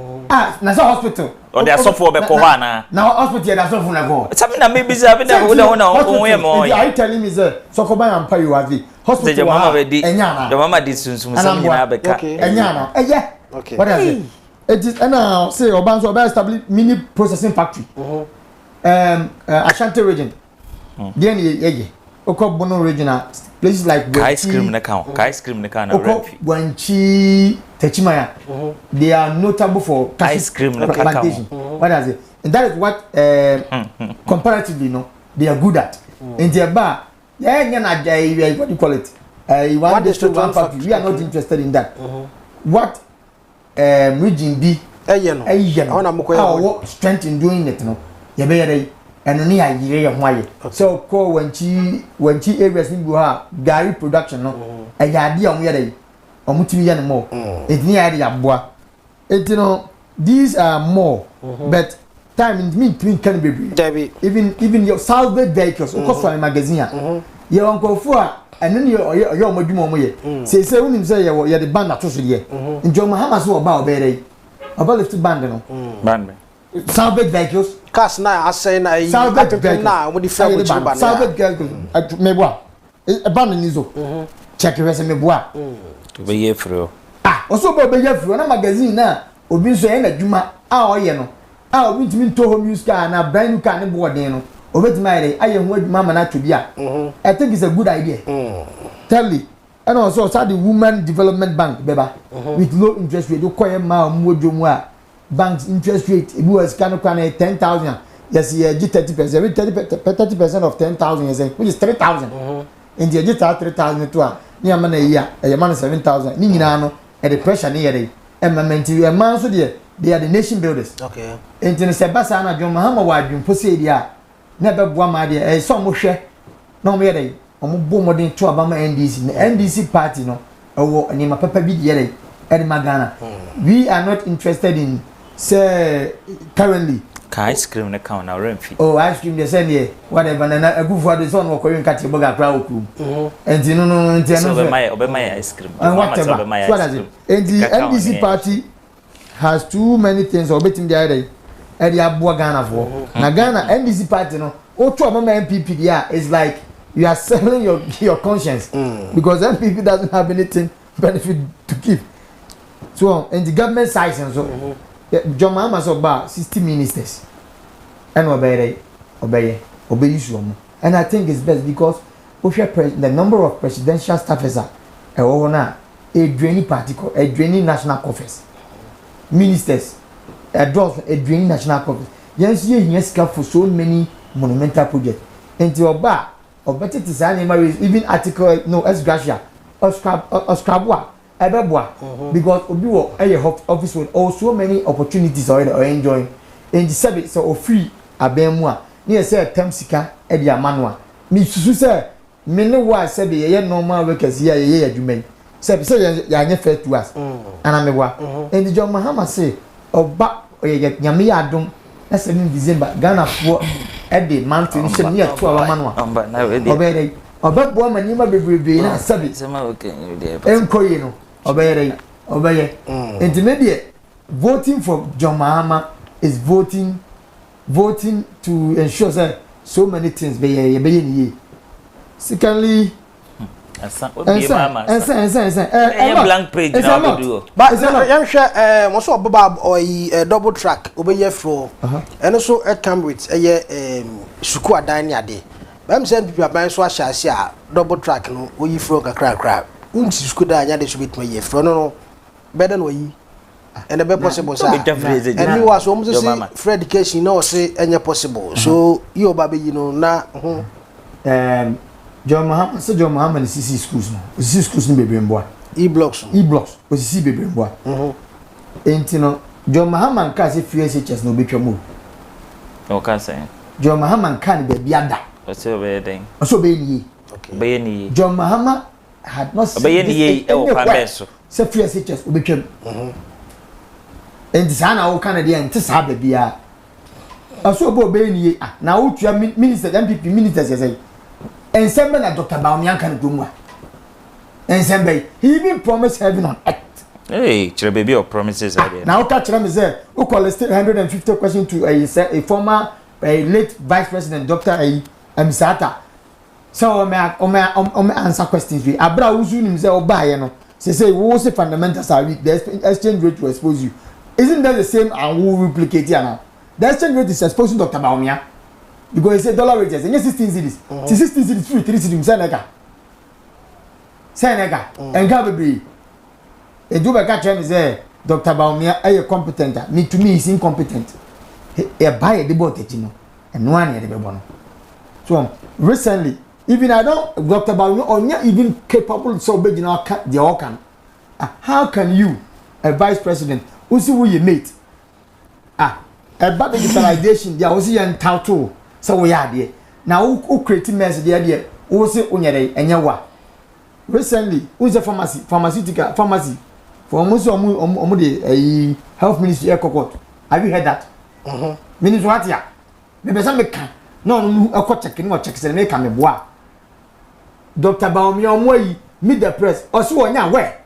na so hospital o dey sofo be ko ha na hospital dey sofo na go sabi na maybe sabi na wo ye mo are you telling me say so ko ba am pay you have hospital your mama be di your mama di sunsum so nyina be ka enya na okay what is it it is and say Obanso Oba establish mini processing factory. Ashanti region. Then ye Bono regional places like ice cream na count. Ice cream na count. Wanchi Techimaya. They are notable for ice cream na plantation. What does it? And that is what comparatively they are good at. In their bar, what do you call it? One district, one factory. We are not interested in that. What region B? Our strength in doing it, and only a year why. So, call when she areas in Gary production, a idea on where or multi more. It's near the bois. These are more, but time in mean can be even your salvage vehicles, of course, for a magazine. Your uncle for and then your modumo say when him say you're the band at year. In John Mahamas about Berry about lifted band. Salvage vehicles. Cast now, I say salvage now with the family salvage vehicles at Mebois. Abandon is check your resume bois to be here for also be here for a magazine now. Obi so na djuma a oye no a obi ntimi to home use car na brand new car ne board no obeti mai aye ho adwuma ma na twbi a I think it's a good idea. Tell me and also start the women development bank beba with low interest rate do koye ma mu odwomu a banks interest rate e was can 10,000 yes you get 30% of 10,000 yes which is 3,000 and you get 3,000 to a near man a year a man 7,000 ni nyina no e the pressure near dey a man so there they are the nation builders. Okay. And in Sebasa na John Mahama wadwin posi dia never bua ma dia so mo hwe no me dey omo bo modern to abama NDC party no owo anima papa bi dia dey e magana. We are not interested in say currently ice cream na count na remfi. Oh, ice cream they say here whatever na agufu the son wo koyin kati boga kra oku. And no so be my ice cream. And whatever. So that's it. And the NDC party has too many things or betting the other and the Ghana for. Now Ghana NDC party no to abama NPP there is like you are selling your conscience because NPP doesn't have anything benefit to give. So in the government size and so John Mahama so about 60 ministers and obey issue. And I think it's best because the number of presidential staffers are a draining particle, a draining national office. Ministers, a draining national office. Yes, yes, for so many monumental projects. And to Oba, or better to say, even article no as Gracia or Scrabwa. Because Obiwo office with so many opportunities already or enjoying in the service so free abemwa near say temsika e dia manual me susu say me ne wa say be ye normal workers here ye adwuma say ya nya fair to us ana me wa and John Mahama say oba ye nyame ya adom na 7 December Ghana for e dey mountain say near to our manual obere obabo manima bebrebe na sabi enkoyi no obey. Intermediate voting for John Mahama is voting to ensure that so many things be. Secondly, blank page now do. But I'm sure most of Bob or a double track obey floor and also at Cambridge a Sukua Dania day. But I'm saying people are buying so shall double track no we frog a crab. Unsi skuda nya de so betuma ye fro no better no yi and the be possible sir and you was almost say free education no say any possible so you oba be na John Mahama ni CC schools no CC schools ni bebre mboa e-blocks o CC bebre mboa enti no John Mahama nka say free SHS no betwa mu o ka say John Mahama nka ni be biada o say be den o so be ni be ni John Mahama had not seen ye so free SHS obetwam and sana o Canada and this have bia aso bo be ni na wo tua minister NPP ministers say ensemble na Dr. Bawumia kan gomwa ensemble he even promised heaven on earth hey chere baby of promises are now catch them say who call 150 question to a former late vice president Dr. Amisata. So me answer questions we abra usu nim say obaye no say we say fundamentals are weak the exchange rate will expose you Isn't that the same and we replicate here now? The exchange rate is exposing Dr. Baumia because he said dollar rate is 16 cities. 16 cities free 3 cities. Senega. And Gabi. A Juba catcher is there. Dr. Baumia, are you competent? Me to me is incompetent. He buy a debate, you know, and one year the bono. So recently, even I don't Dr. Baumia or not even capable so big in our the organ. How can you, a vice president, who you mate? About the digitalization, there was a tattoo. So we are there. Now, who created mess the idea? Who say Unyade and Yawa? Recently, who's a pharmaceutical pharmacy for almost a health ministry air court. Have you heard that? Minister Watia. Maybe some can. No, a court checking what checks and make a bois. Dr. Baumia, way, meet the press, or so on your way.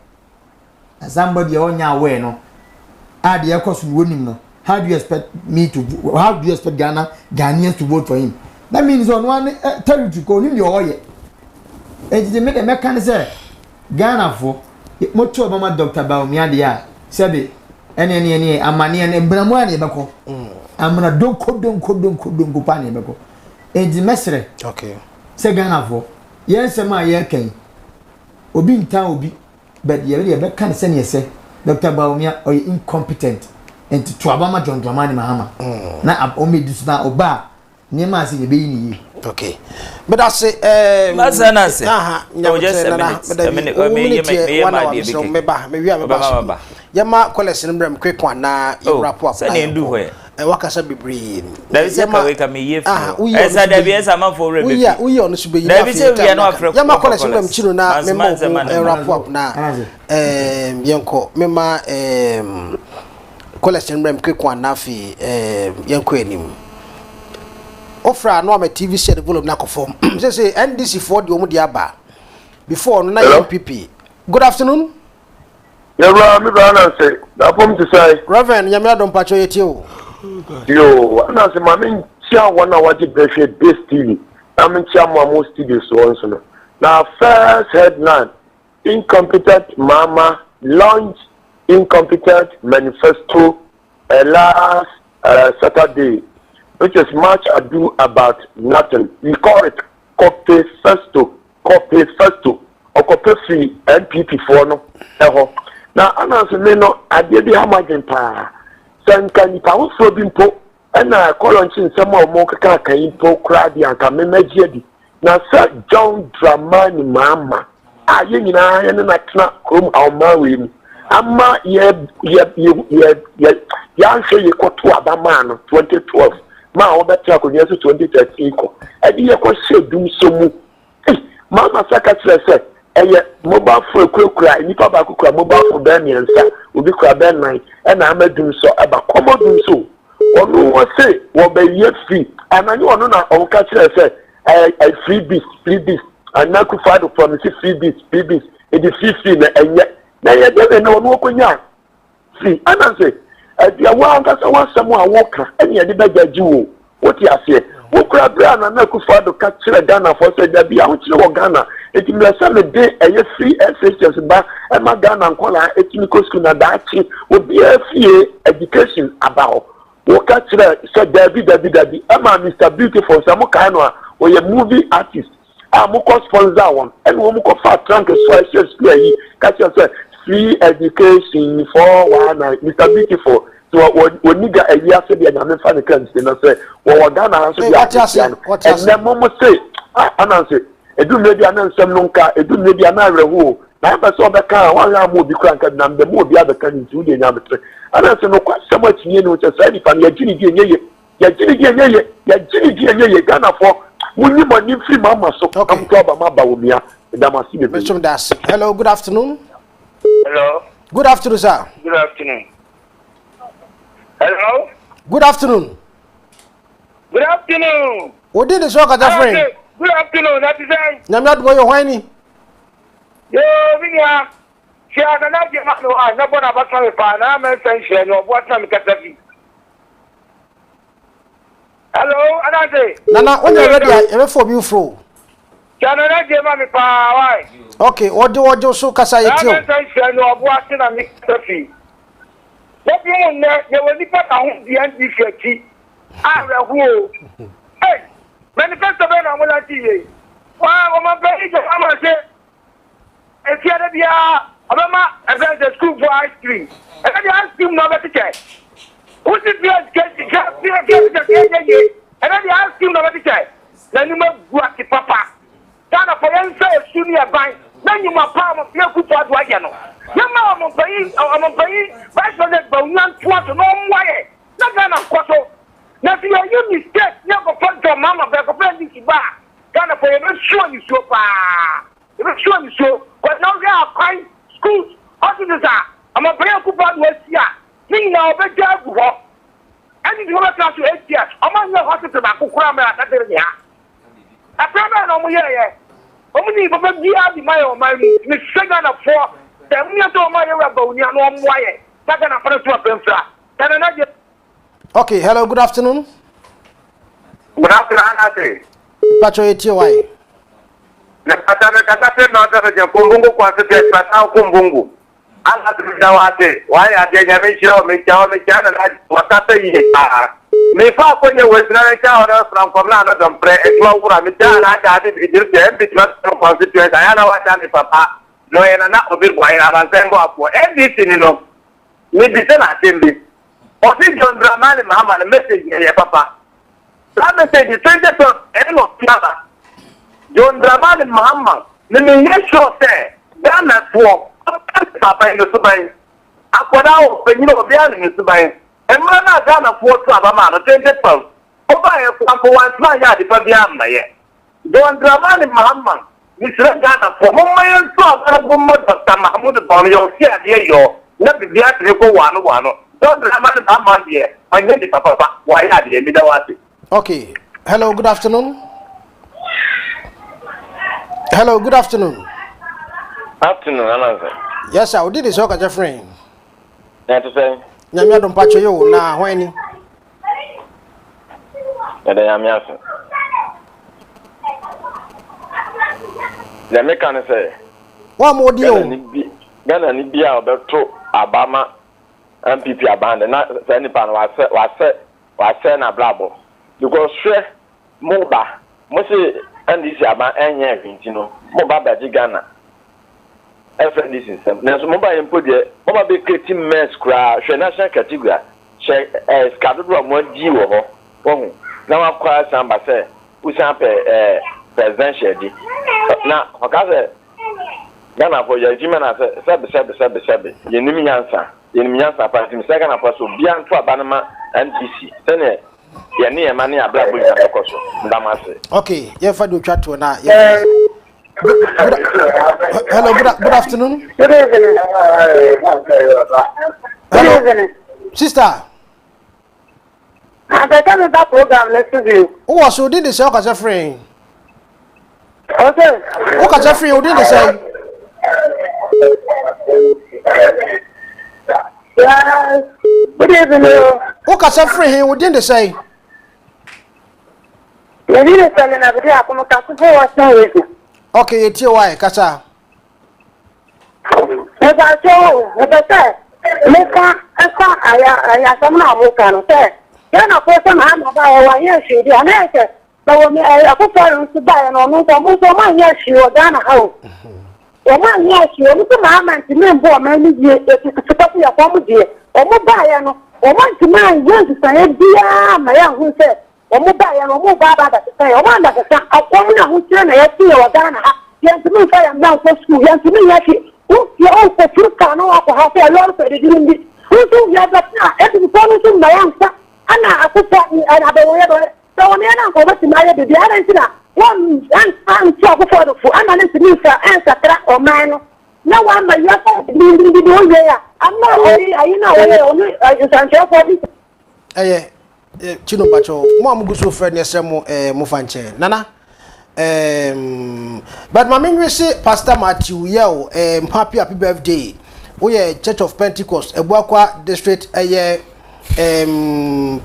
Somebody on your way, no. Ah, the air cost winning, no. How do you expect me to? How do you expect Ghanaians to vote for him? That means on one territory to call him your oil. And they made a mechanism. Ghana for much of my Dr. Baumia, dear. Sabi, any amani and Bramwani Bako. I'm gonna don't go pani Bako. And the messer. Okay. Say Ghana for. Yes, my year came. Obi in town will be, but you really can't send you say Dr. Baumia or incompetent. And to Abama John Dramani Mahama. Now, only this now, Oba, near Massy being. Okay. But I say, Mazana, just a minute, maybe Yama collection, quick one now, you wrap up and do where. And what can be breathe? There is a wake me here. We are a for we on should be Yama collection, children now, and wrap up now. Yanko, Mema, collection rem quick one nafi yanko offer no my TV set volume na conform say NDC for the omudiaba before no na NPP. Good afternoon. Yeah, bro, me brother say that pom to say Reverend Yamia don pacho yeti o. Yo, na say mama chia one na waji best TV. I'm chia mo studio so no. Now first headline, incompetent mama launch incompetent manifesto last Saturday, which is much ado about nothing. We call it copy festo, or copy free NPP for no. Now, I'm not saying no, I did the hamagin pa. Sen can you power for bimpo, and I call on chin some more moka impo crabby and come in jedi. Now, Sir John Dramani Mama, I in I and I can't come our marry. Ama ya show you ko to abama 2012 ma obeta ko nyeso 2013 ko edi ye ko shedum so mu mama secretary say eye mobile phone kura nipa ba kura mobile phone be miensa obi kura be nine e na amadum so aba komodum so onu wo say wo be ye free anani onu na on ka kire say free beast anaku fado promise free beast e di free na enye na ye dey na onu okonya see ananse dia wa ngasa wa samu awoka eni ye dey begaji wo woti ase wo kura bra na na kufa do ka kire Ghana for say da bia wo kire wo Ghana eti mlesa me dey eye free SHS ba e ma Ghana nkola eti ko school na dachi obi afie education about wo ka kire so David e ma Mr Beautiful samu kai no o ye movie artist amukọ sponsor one and wo mukọ fa trunk so school yi ka kire free education for one Mr Beautiful so when you get a year say na me fa the claims say no say wo Ghana so dia and then mo say ananse edu media anansem no nka edu media na reho na ba so be kan wa ya mo bi kranka na me mo bi abeka ni tu de nya betre ananse no kwa sama tinye no che say ni fa ya jini di enye Ghana for munyi mani free mama so am to aba ma ba wo mia da ma si be. Hello, good afternoon. Hello. Good afternoon, sir. Good afternoon. Hello. Good afternoon. Good afternoon. What did the show got that friend? Good afternoon. That is it. I'm not going whiny. Yo, Vinia. She has not given no I no bona ba sa me pa na me sense no what na me katafi. Hello, Anase. Nana, when you're ready, I'm for you through. Chana na give me pa why? Okay, what do so kasa yetio? I'm sense no what na me katafi. What you want, you will need to count the NDC. I will. Hey, Manifesto VRS. Wow, I'm a very good amateur. If you have the school for ice cream, and the ice cream number to check. Who's it? And then the ice cream number to check. Then you must work the papa. Then for answer senior bank. Then you must palm of your good part. Why you know? I'm a paying. By so that but not to no way. Not gonna quarter. Now, if you mistake, you have to find your mama back up and this bar. Ghana for you, sure you so far. You're sure you so. But now they are fine schools. Hospitals are. I'm a prayer coupon West here. Me now, but you have to walk. And if you want to 8 years, I'm on your hospital back to Kram at that area. I promise no more here. Only for me, I be my own, my second of 4. Then we are to my rebel, you know, why. Second of 4 to a pencil. Then another. Okay, hello, good afternoon. Good afternoon, Pacho Etiwai. na kata na kata je kumbungu kwa sisi pata kumbungu ala tudawate waya je nyamishio mechao na wakata yi me fa kwenye wezna chao na from komna na dompre etwa ura mitana hadi bijirte bitwa constituent ayana wata ni papa no yana na obir kwa ina bansengo hapo NDC nino ni bitena timbi osi John Dramani Mahama na message ya papa la message 20 eno kiaba John Dramani Mahama ni yesho se dana for papa ino subai akwada openyino obiani ni subai emma na dana for to abama no 20 pounds oba e kwa wansa ya di pa bia maye John Dramani Mahama ni sira dana for momma yenso agara mo Dr. Mahmoud Bonyo si ade yo na bibia tre ko wano John Dramani Mahama die anye di papa wa ya de mi da wase. Okay, hello, good afternoon. Hello, good afternoon. Afternoon, Alanza. Yes, sir. We did this work at your friend. That's to say. Nyamia don't patch you now. When That I am yasu. The mechanic say. what more deal? Ghana ni bia obeto Abama NPP abandon na any pan was na blabo. Because share moba mo say NDC aba enye kwintino moba baji Ghana FNDC system na so moba yempo de moba be create mess kra share national category share skadodo mo di wo ho wo na wa kwa samba say usan pe presidential di na okaze Ghana for your jima na sebe yenimi yansa party mi second na so bia nto abanama NDC sene yani emani ablabo nya koso ndamase. Okay, you for do chat to na. Hello, good afternoon. Good evening. Good evening. Sister. I can't that program next to you. Who was who did this? How friend? Okay. Who can free? Who did this? Yes. Good evening. Who can free? Who did this? You need to tell me that I come to what's with you. Okay, it's your wife, Kasa. As I show, as I said, I some now who can say. You're not person I'm about 1 year she did an answer. But when I put her to buy and on so my year she was done a house. Well, my year she was a man to me, boy, many years to copy a former dear. Or more buy and want to mind young to say, dear, my young who said. Omuba ya omuba baba say o wanda ka akwona hu tire ya ti o Ghana ha yantumi fa ya na ko school yantumi ya ki o ya o ko furka no akwa ha fa lo so de dindi o tu ya ba na e tu ko no tu na yansa ana akufa ni ana ba wo ya do so ne na ko ba ti ma ya de ya ran tina won an so ko fo do fu ana ne ti fa an satra o mano na wa ma ya fa dindi do ya amma ayi na wo no san che fo bi Chino Bacho, Mom Gusu friend, yes, Mufanche, Nana. But my main say, Pastor Matthew, yo, happy birthday. We are Church of Pentecost, a Buakwa district,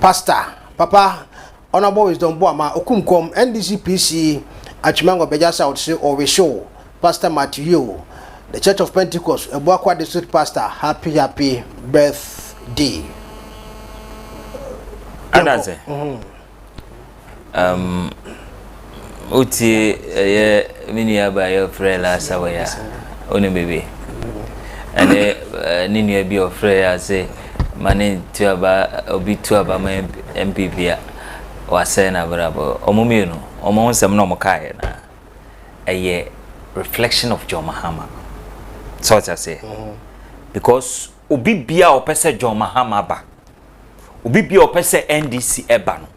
pastor, Papa, Honorable Wisdom Boama, Okumkom, NDC PC, Achimango Bejasa would say, or we show, Pastor Matthew, the Church of Pentecost, a Buakwa district pastor, happy birthday. D. Anase. Uti mini aba yo frela sawaya. Oni bebe. Ane nini ebi ofre ya say mane tuaba obi tuaba ma MPP ya wase na brabo omumi no omo nsem no mokae na eye reflection of John Mahama so what I say because obi bia opese John Mahama ba obi bia opese NDC eba no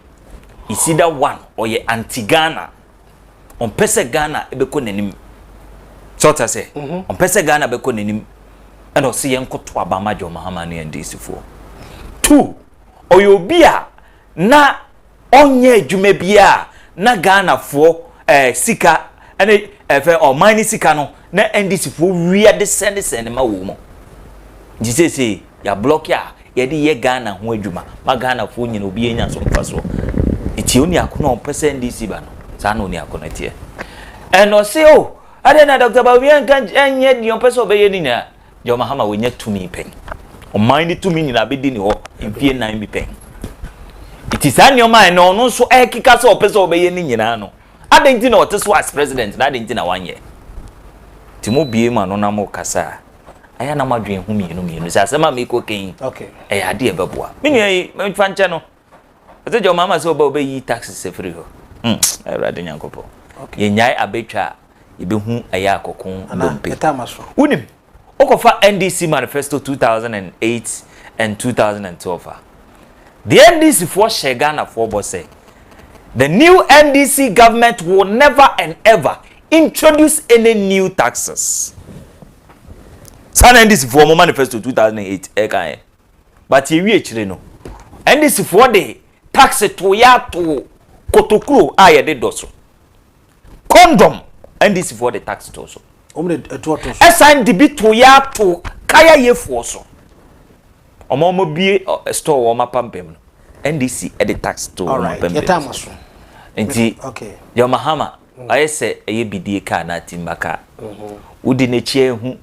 is either one or ye anti Ghana on pese Ghana ebeko nanim so what I say on pese Ghana beko nanim and see yenkoto abama John Mahama ne NDC fo 2 oyobia na onye adwuma bia na Ghana fo sika ene efe o mine sika no na NDC fo wia de send ma wo mo jisese ya block ya ye de ye Ghana ho adwuma ma Ghana fo nyina obi enya so mfa so iti oni akona on pese NDC ba no sa na oni akona tie eno se o ade na Dr. Bawian kan enye di on pese obeye ni na John Mahama we nya tumi pen o mind tumi nyina be di ni ho mfie 9 bi pen iti sa nyoma no no so ekika se opese obeye ni nyina no adenti na oteso as president na adenti na wanye timo bie ma no na mo kasa aya na madwen hu mienu sa asema me ko ken okay ade e beboa menu yi mfa nche no ete John Mahama se obeyi taxes se free ho rade nyankopo ye nyai abetwa ye be hu aya akokon dompe etamaso unim okofa NDC Manifesto 2008 and 2012 the NDC for Ghana for boss the new NDC government will never and ever introduce any new taxes. San NDC for Manifesto 2008 but here we no NDC for the tax to ya to kotokuro aye de doso condom NDC for the tax to so esan dibi to ya to kaya ye for so omo bie store o mapampem NDC e the tax to mapampem enti John Mahama ayese eye bidie ka na timbaka udi ne chie hu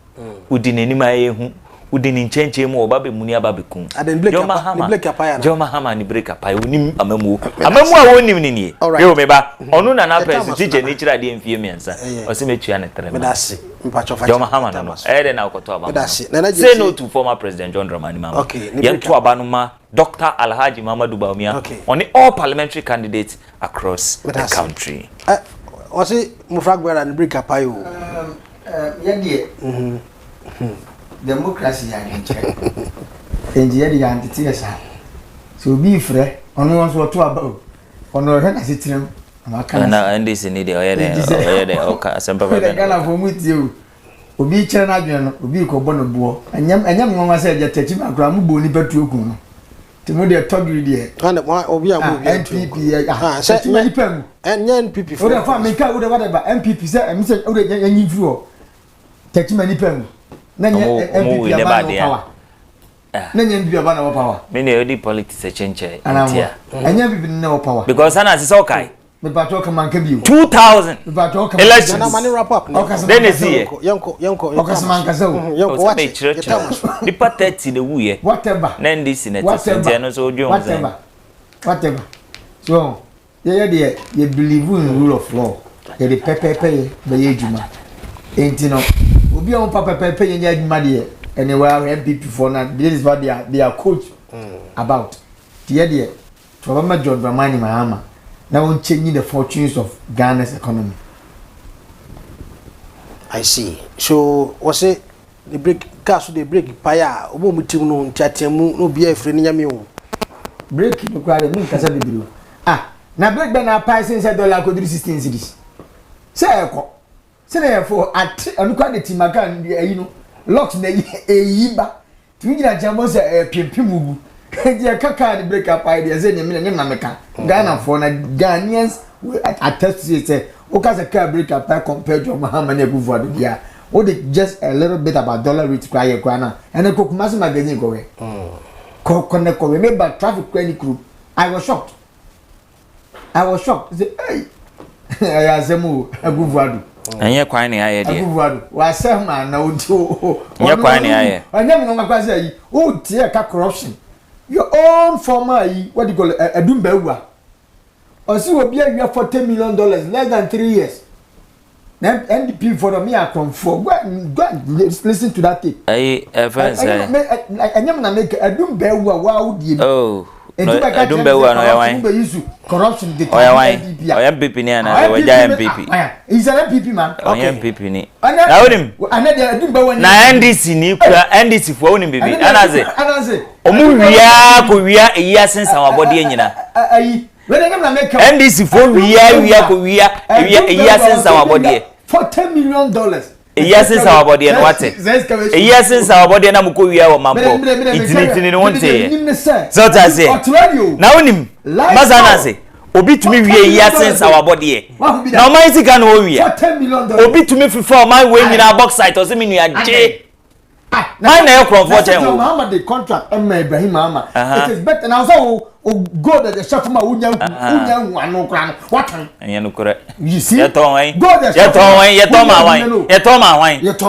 udi ne nima ye hu udi ne nchenche mu oba be muni aba be kun John Mahama ni break apaya onim amamu a wonim ni nie ye me ba onu na na press teacher ni kira de mfie miensa o se metua ne tere medase mpacho fa John Mahama no ede na okoto aba say no to former president John Dramani Mahama yentu aba no ma Dr. Alhaji Mamadou Bawumia on all parliamentary candidates across the country wasi mufragwera ni break apayo yedie democracy ya nche enje ya ntiti esa so bi frɛ ono won so to aba ono hwe na sitirem amaka na NDC ni de oyede oka asempa ba be Ghana for mutie o obi kyerɛ na adwen no obi ko bɔ no buo anyam nwa sɛ je tachi makra mu bo ni betu okun no timo de togiri de obi amu NPP sɛ me pam NPP for fa me ka wo de whatever MPP sɛ em sɛ wo de yanyi firi o tachi mani pam na nye MPP aba no power na nye MPP aba no power me ne odi politics chenche ntia anya MPP no power because ana se okay me ba to come anka bi 2000 me ba to come elections na mani wrap up then is here yanko okasama anka se o yanko watch dipa 30 na wuye whatever na NDC na 30 no so ojo whatever so ye believe in rule of law ye the pepe be ye juma enti no obi on pepe ye nya juma de anywhere MPP for na this is what they are coach about the to Mama John Dramani Mahama now on changing the fortunes of Ghana's economy. I see. So was it the break cash the break paya obo mutim no ntiatemu no bia efre nyame o break no kware min kasa bibiro na break be na price $16 cedis say eko say na for at anukwa de timaka ayi no locks na eyi ba tigira jamo say pimpim ugu je kaka the break up idea say nyem na meka Ghana for na Ghanaians attest to say o ka say car break up compared to Muhammad Ebufu Adubia o de just a little bit about dollar rate kwaye kwana and ko kumasi magazine ko we ko connect ko we me ba traffic kwani group I was shocked say hey I asemu Ebufu Adu Enye kwan ne aye de. Wa say man na ojo. Enye kwan ne aye. Anyam no ngakwa say yi, o tie ka corruption. Your own former yi, what do you call it? Adumbawa. Osi obi awia $40 million less than 3 years. NDP for me are come for. Go listen to that tape. Friends. Anyam na make Adumbawa wa udi. Oh. Adumbawa no ya wan. Corruption the MPP ni ana we ja MPP. He's an MPP man. Okay. MPP ni. Na wonim. Na NDC ni kura NDC fo wonim bibi. Anaze. Omu wia ko wia eya sensa wabode enyina. NDC fo wia ko wia eya sensa wabode. $40 million. Eya sensa wabode no wate. Eya sensa wabode na muko wia wo mampo. Itini no wonte. So ta say. Na wonim. Mazana say. Obi tumi wie eya sensa wabode. Na o man sika no wia. $40 million. Obi tumi fifa o man we nyina box site o se me nua je. Man na Crawford chen o. Muhammad the contract Ibrahim Muhammad. It is better now so go that the chef ma unya anu kran. What? Enye no kore. You see? Ye ton wan. Go the chef. Ye ton ma wan.